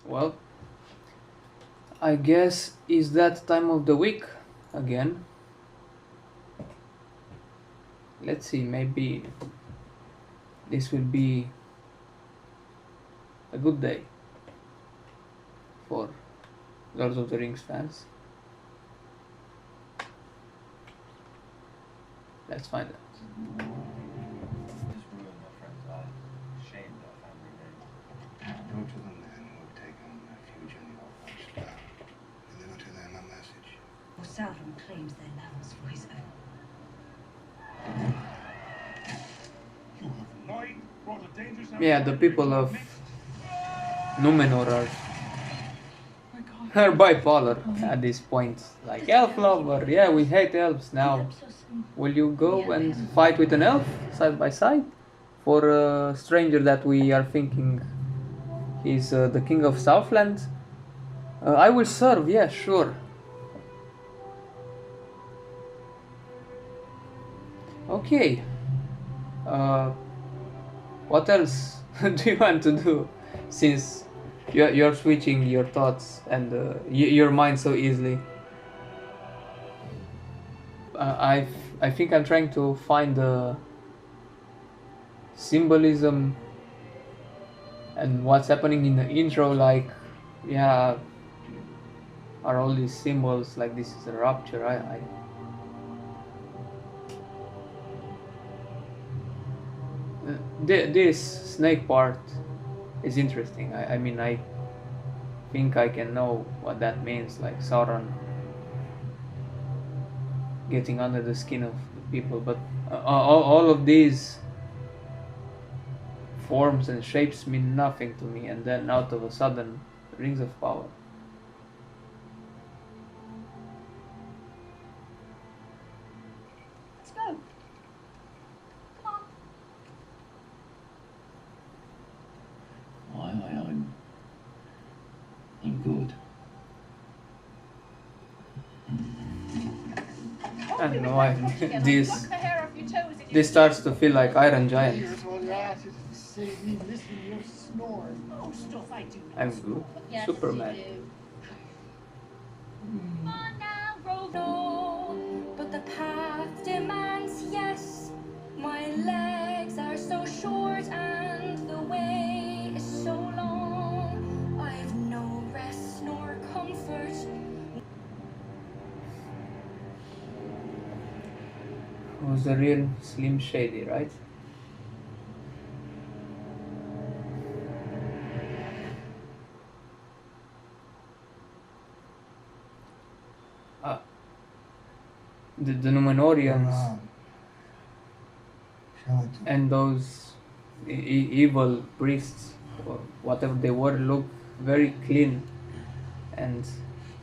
Well, I guess it's that time of the week again. Let's see, maybe this will be a good day for Lord of the Rings fans. Let's find out. Just ruined my friend's life. Shamed our family name. Go to the men who have taken refuge in your watchtower. Deliver to them a message. Sauron claims their lands for his own. You have lied, brought a dangerous Yeah, the people of Numenor are bipolar at this point. Like, elf lover, yeah, we hate elves now. Will you go and fight with an elf side by side? For a stranger that we are thinking he's the king of Southland? I will serve, yeah, sure. Okay. What else do you want to do? Since you're switching your thoughts and your mind so easily. I think I'm trying to find the symbolism and what's happening in the intro. Like, yeah, are all these symbols like this is a rupture? This snake part is interesting. I mean, I think I can know what that means, like Sauron getting under the skin of the people, but all of these forms and shapes mean nothing to me, and then out of a sudden, rings of power. Let's go. Come on. I'm good. I don't know why this starts to feel like Iron Giant. Here's all your asses to save me missing your snore. Oh, stuff I do. I'm good. Yes, Superman. you do. Come on now, roll. No, but the path demands yes. My legs are so short and the way is so long. I've no rest nor comfort. Was the real Slim Shady, right? The Numenorians and those evil priests or whatever they were look very clean and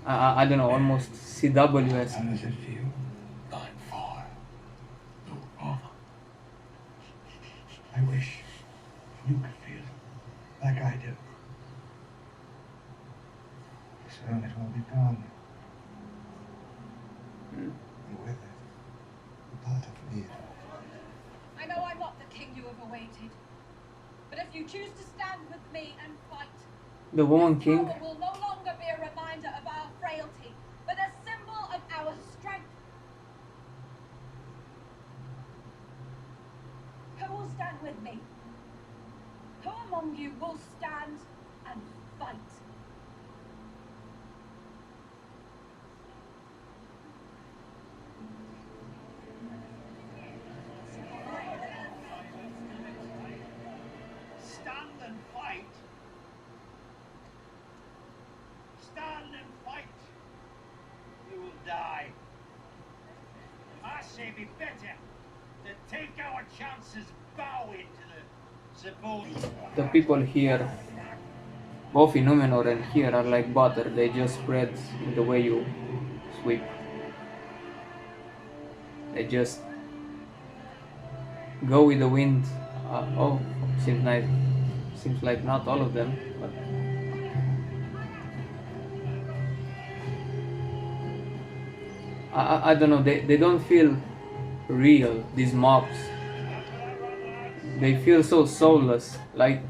I don't know, almost CW-esque. How does it feel? Going far. No problem. I wish you could feel like I do. Soon it will be gone. And with it, a part of me. I know I'm not the king you have awaited, but if you choose to stand with me and fight, The Woman this King. power will no longer be a reminder of our frailty, but a symbol of our strength. Who will stand with me? Who among you will stand and fight? Stand and fight. Stand and fight. You will die. I say be better to take our chances bowing to the supposed. The people here, both in Numenor and here, are like butter. They just spread in the way you sweep. They just go with the wind. Oh, seems nice. Seems like not all of them, but I don't know. They don't feel real. These mobs. They feel so soulless, like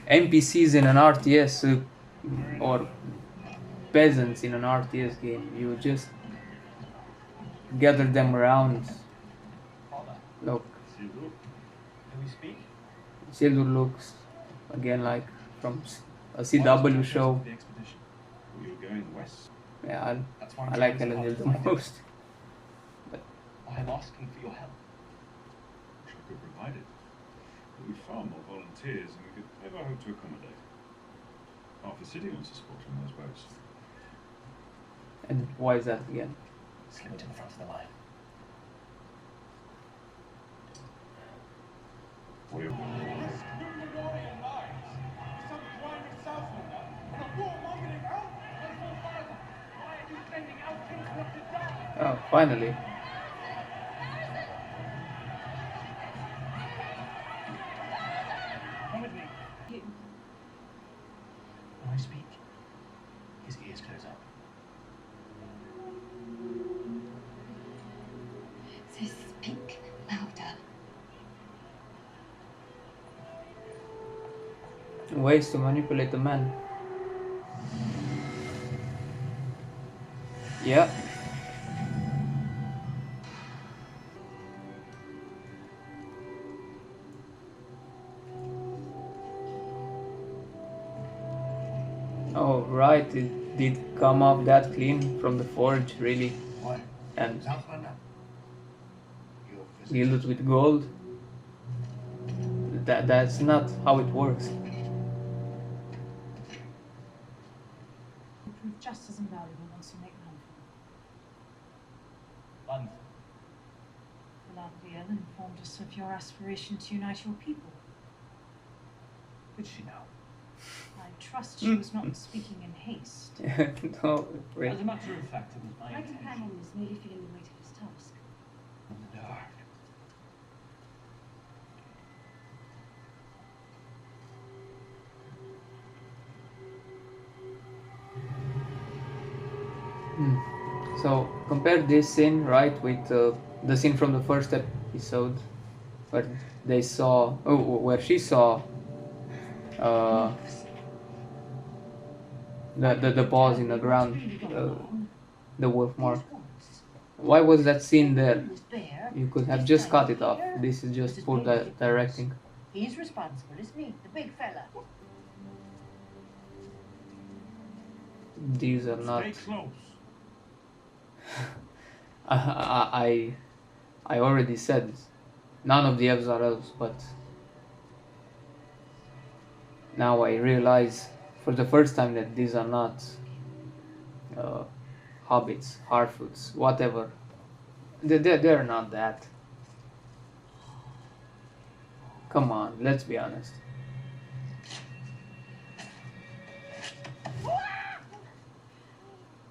NPCs in an RTS. or peasants in an RTS game. You just gather them around. Father, Look, do we speak? Sildur looks again like from a CW show. The expedition. We were going west. Yeah, That's why I I'm like trying so hard Elendil to the find it. most. But I am asking for your help. Wish I could provide it. But we've far more volunteers than we could ever hope to accommodate. Half the city wants to support on those boats. and why is that again? Slip it to the front of the line. What do you... Risking the warrior lives. Some climbing Southlander and a warmongering elf. Why are you sending elfkins up to die? Oh, finally. Come with me. You. When I speak, his ears close up. So speak louder. Ways to manipulate the man. Yeah. Oh, right, it did come off that clean from the forge, really. What? And Southlander? Your gilded with gold. That's not how it works. Will prove just as invaluable once you make landfall. Galadriel informed us of your aspiration to unite your people. Did she know? I trust she was not speaking in haste. No, really. As a matter of fact, it was my My intention. companion is merely feeling the weight of his task. In the dark. So compare this scene, right, with the scene from the first episode, where they saw, where she saw the paws in the ground, the wolf mark. Why was that scene there? You could have just cut it off. This is just poor directing. He's responsible, isn't he? The big fella. These are not. Stay close. I already said none of the elves are elves, but now I realize for the first time that these are not hobbits, Harfoots, whatever. They're not that. Come on, let's be honest.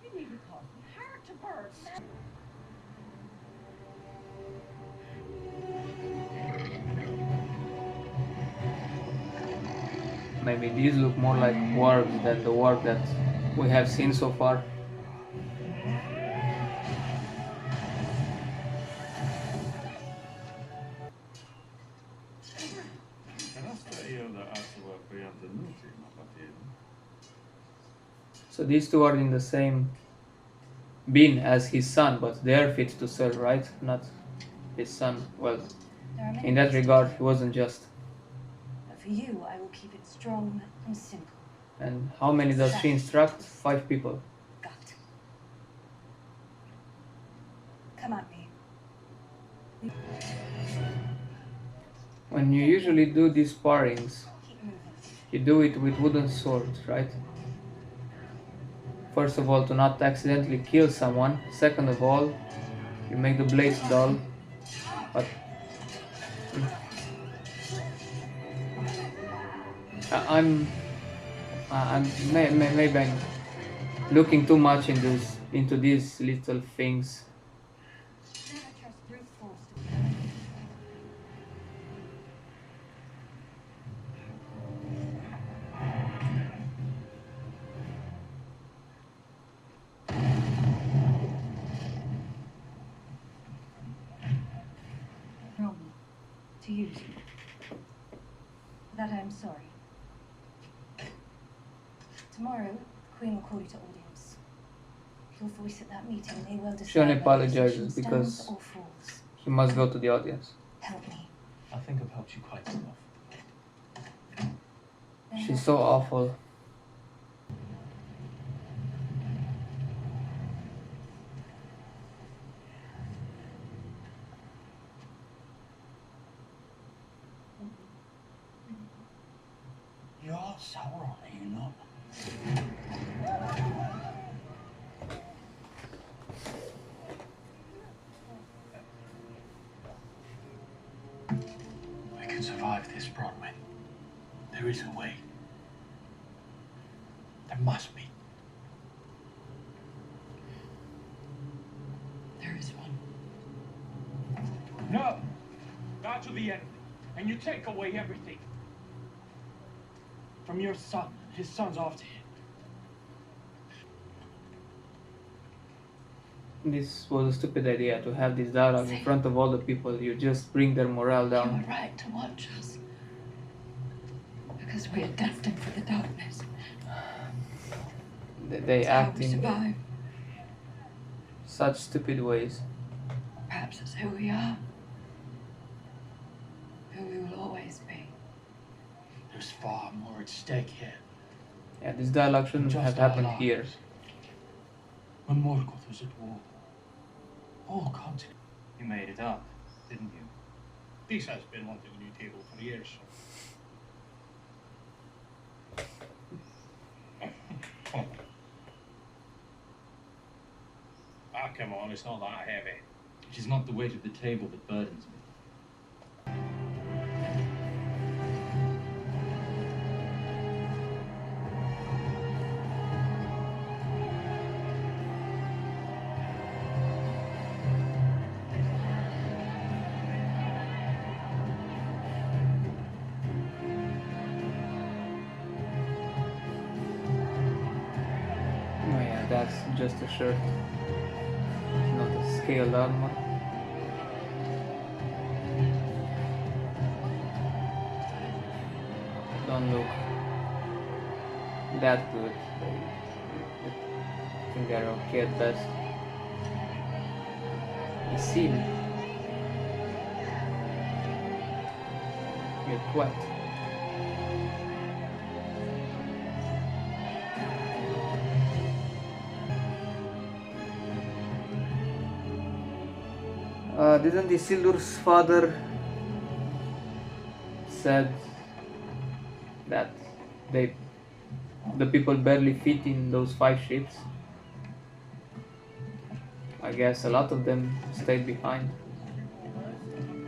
You need to call me heart to bird. Maybe these look more like wargs than the warg that we have seen so far. So these two are in the same bin as his son, but they are fit to serve, right? Not his son. Well, There are many in that ways to regard, do he wasn't just. it, but for you, I will keep it strong and simple. And how many does she instruct? 5 people. Gut. Come at me. When you usually do these sparrings, Keep moving. you do it with wooden swords, right? First of all, to not accidentally kill someone. Second of all, you make the blades dull. But I'm maybe I'm looking too much into these little things. Never trust brute force to Wrong. To use. For that I am sorry. Tomorrow, the Queen will call you to audience. Your voice at that meeting may well decide She only whether the apologizes decision because stands or falls. he must go to the audience. Help me. I think I've helped you quite enough. Then She's help so me. awful. You're Sauron, are you not? We can survive this, Bronwyn. There is a way. There must be. There is one. No! Not to the end. And you take away everything. From your son. His son's off to him. This was a stupid idea to have this dialogue in front of all the people. You just bring their morale You down. were right to watch us. Because we are destined for the darkness. They It's how act we in survive. such stupid ways. Perhaps it's who we are. Who we will always be. There's far more at stake here. Yeah, this dialogue shouldn't Just have our happened lives. here. When Morgoth was at war. All continents. You made it up, didn't you? Peace has been wanting a new table for years. Ah, come on, it's not that heavy. It is not the weight of the table that burdens me. Oh yeah, that's just a shirt. It's not a scaled armor. Don't look that good. I think they're okay at best. The seal. Get wet. Didn't Isildur's father said that the people barely fit in those 5 ships? I guess a lot of them stayed behind.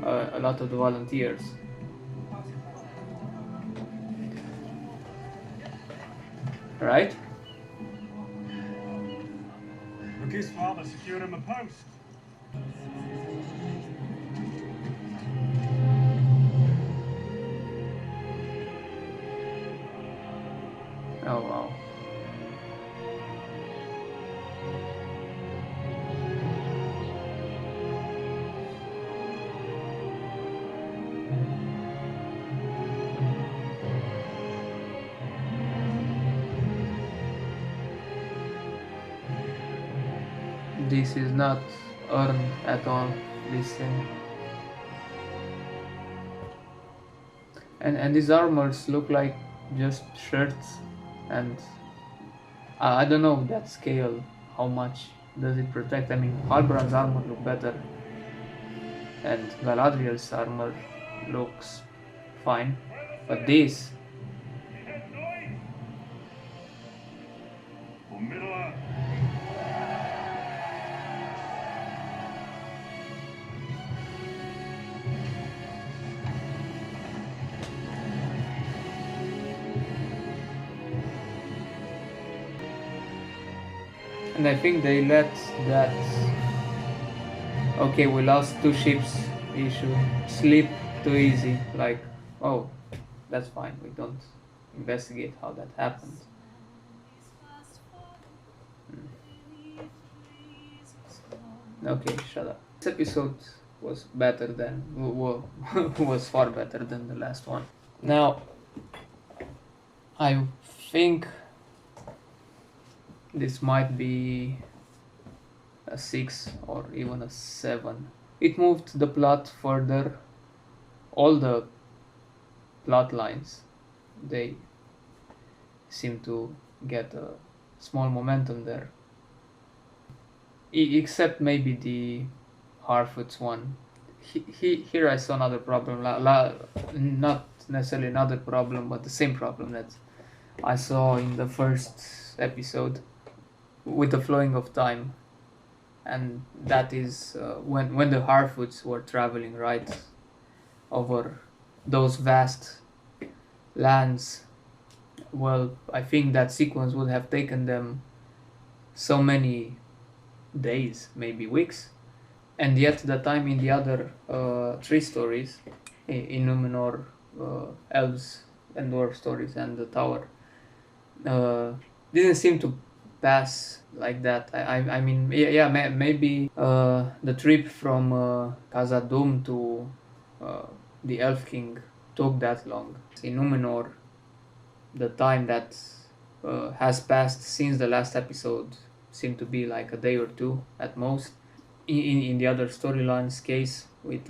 A lot of the volunteers. Right? Rookie's father secured him a post. Oh wow. This is not earned at all, this thing. And these armors look like just shirts, and I don't know that scale, how much does it protect? I mean, Halbrand's armor look better, and Galadriel's armor looks fine, but this, For Middle Earth. and I think they let that, okay, we lost 2 ships issue slip too easy, like, oh, that's fine, we don't investigate how that happened. Okay, shut up. This episode was better than, was far better than the last one. Now, I think this might be a 6 or even a 7. It moved the plot further. All the plot lines, they seem to get a small momentum there. Except maybe the Harfoot's one. Here I saw another problem, not necessarily another problem, but the same problem that I saw in the first episode with the flowing of time. And that is when the Harfoots were traveling right over those vast lands. Well, I think that sequence would have taken them so many days, maybe weeks, and yet the time in the other 3 stories, in Numenor, elves and dwarf stories, and the tower, didn't seem to pass like that. I mean, maybe the trip from Khazad-dûm to the Elf King took that long. In Numenor, the time that has passed since the last episode seemed to be like a day or 2 at most. In the other storylines case with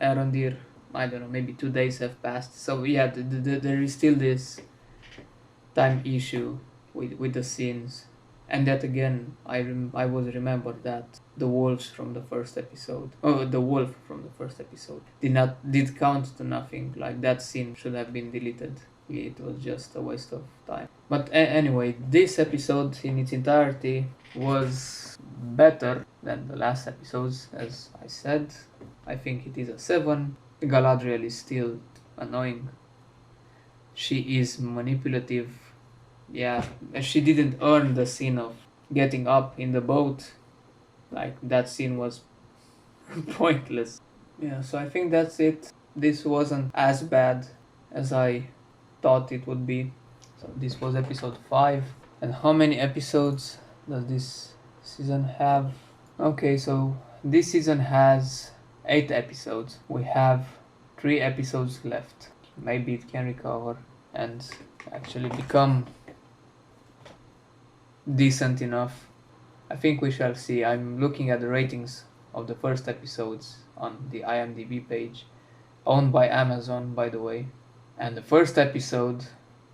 Arondir, I don't know, maybe 2 days have passed. So yeah, there is still this time issue with the scenes. And that again, I was remember that the wolves from the first episode, the wolf from the first episode did count to nothing. Like that scene should have been deleted. It was just a waste of time. But anyway, this episode in its entirety was better than the last episodes, as I said. I think it is a 7. Galadriel is still annoying. She is manipulative. Yeah, she didn't earn the scene of getting up in the boat. Like, that scene was pointless. Yeah, so I think that's it. This wasn't as bad as I thought it would be. So this was episode 5. And how many episodes does this season have? Okay, so this season has 8 episodes. We have 3 episodes left. Maybe it can recover and actually become decent enough. I think we shall see. I'm looking at the ratings of the first episodes on the IMDb page, owned by Amazon, by the way. And the first episode,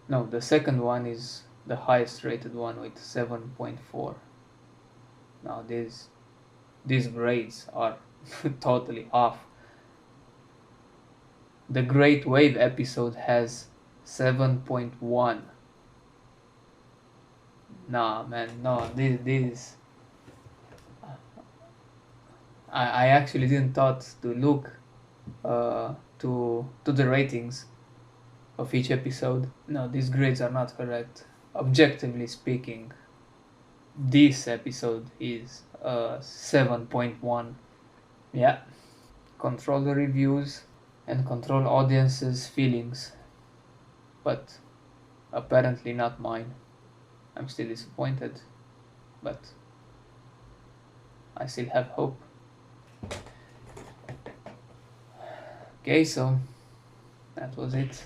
no, the second one is the highest rated one with 7.4. Now these grades are totally off. The Great Wave episode has 7.1. Nah, man, no, this I actually didn't thought to look to the ratings of each episode. No, these grades are not correct. Objectively speaking, this episode is 7.1. Yeah. Control the reviews and control audience's feelings, but apparently not mine. I'm still disappointed, but I still have hope. Okay, so that was it.